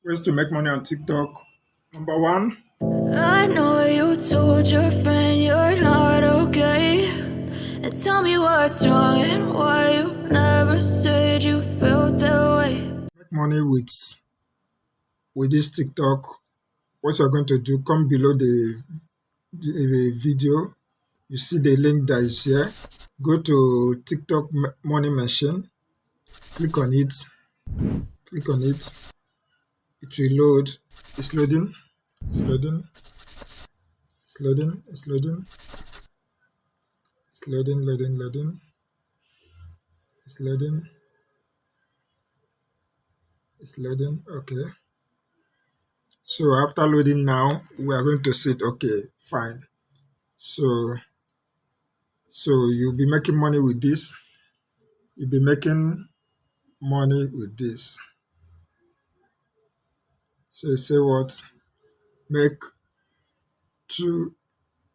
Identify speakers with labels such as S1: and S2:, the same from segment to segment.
S1: Ways to make money on TikTok. Number one,
S2: I know you told your friend you're not okay. And tell me what's wrong and why you never said you felt that way.
S1: make money with this TikTok. What you're going to do, come below the video. You see the link that is here. Go to TikTok money machine. Click on it. Click on it. It will load. It's loading. It's loading. It's loading. It's loading. It's loading. Loading. Loading. It's loading. It's loading. Okay. So after loading now, we are going to sit. Okay, fine. So you'll be making money with this. You'll be making money with this. So you say what? Make two.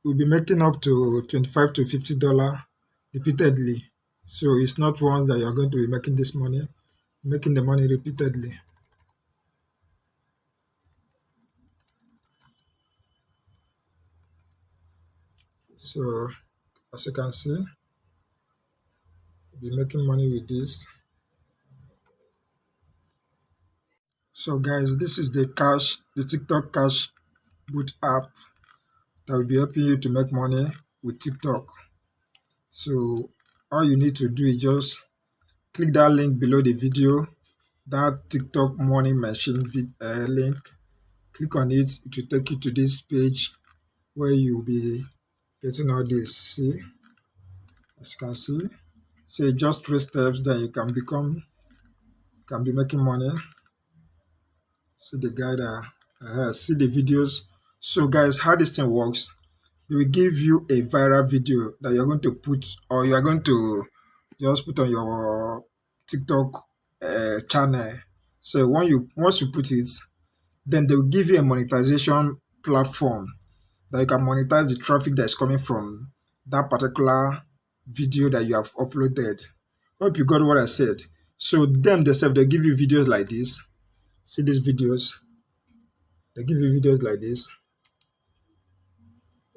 S1: We'll be making up to $25 to $50 repeatedly. So it's not once that you're going to be making this money. Making the money repeatedly. So as you can see, you'll be making money with this. So guys, this is the TikTok cash boot app that will be helping you to make money with TikTok. So all you need to do is just click that link below the video, that TikTok money machine link. Click on it. It will take you to this page where you'll be getting all this. See, as you can see, say just 3 steps, then you can be making money. See the guide, see the videos. So guys, how this thing works, they will give you a viral video that you're going to put, or you are going to just put on your TikTok channel. So once you put it, then they will give you a monetization platform that you can monetize the traffic that is coming from that particular video that you have uploaded. Hope you got what I said. So them themselves, they give you videos like this. See these videos. They give you videos like this.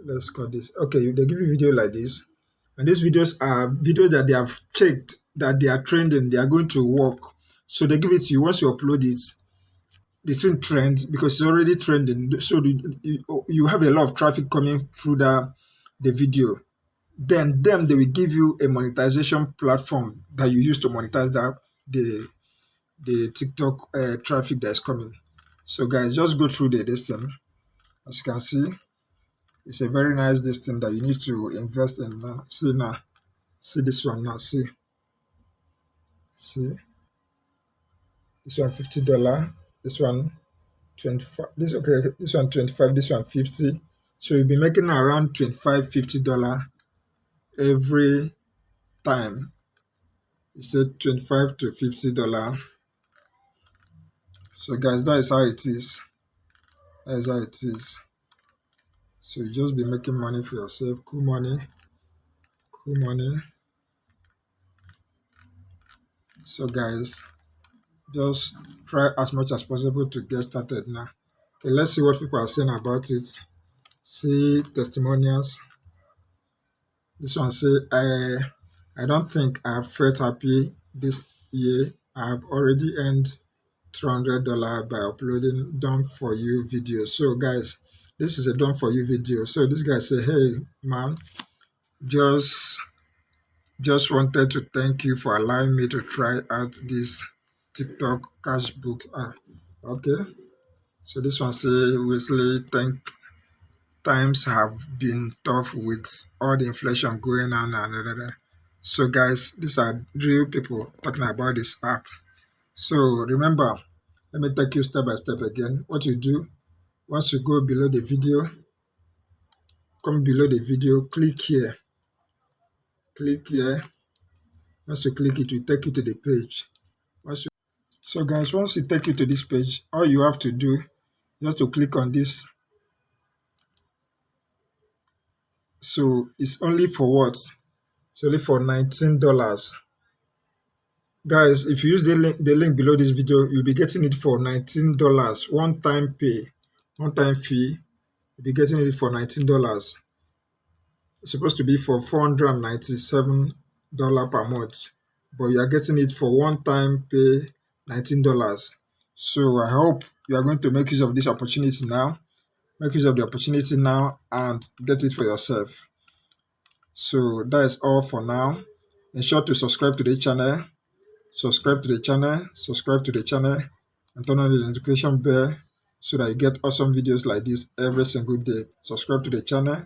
S1: Let's call this. Okay, they give you video like this. And these videos are videos that they have checked that they are trending, they are going to work. So they give it to you. Once you upload it, the thing trends because it's already trending. So you have a lot of traffic coming through the video. Then they will give you a monetization platform that you use to monetize the TikTok traffic that is coming. So guys, just go through this thing. As you can see, it's a very nice this thing that you need to invest in now. See now, see this one now. See this one $50. This one 25. This one 25. This one 50. So you'll be making around $25-50 every time. It's a $25 to $50. So guys, that is how it is. That is how it is. So you just be making money for yourself. Cool money. Cool money. So guys, just try as much as possible to get started now. Okay, let's see what people are saying about it. See testimonials. This one say, I don't think I've felt happy this year. I've already earned $300 by uploading done for you videos. So guys, this is a done for you video. So this guy say, hey man, just wanted to thank you for allowing me to try out this TikTok cash book. Okay. So this one say, Wesley, times have been tough with all the inflation going on and so guys, these are real people talking about this app. So remember, let me take you step by step again. What you do, once you go below the video, come below the video, click here. Click here. Once you click it will take you to the page. So guys, once it take you to this page, all you have to do is just to click on this. So it's only for what? It's only for $19. Guys, if you use the link below this video, you'll be getting it for $19. One time pay, one time fee. You'll be getting it for $19. It's supposed to be for $497 per month, but you are getting it for one time pay $19. So I hope you are going to make use of this opportunity now. Make use of the opportunity now and get it for yourself. So that is all for now. Ensure to subscribe to the channel, and turn on the notification bell so that you get awesome videos like this every single day. Subscribe to the channel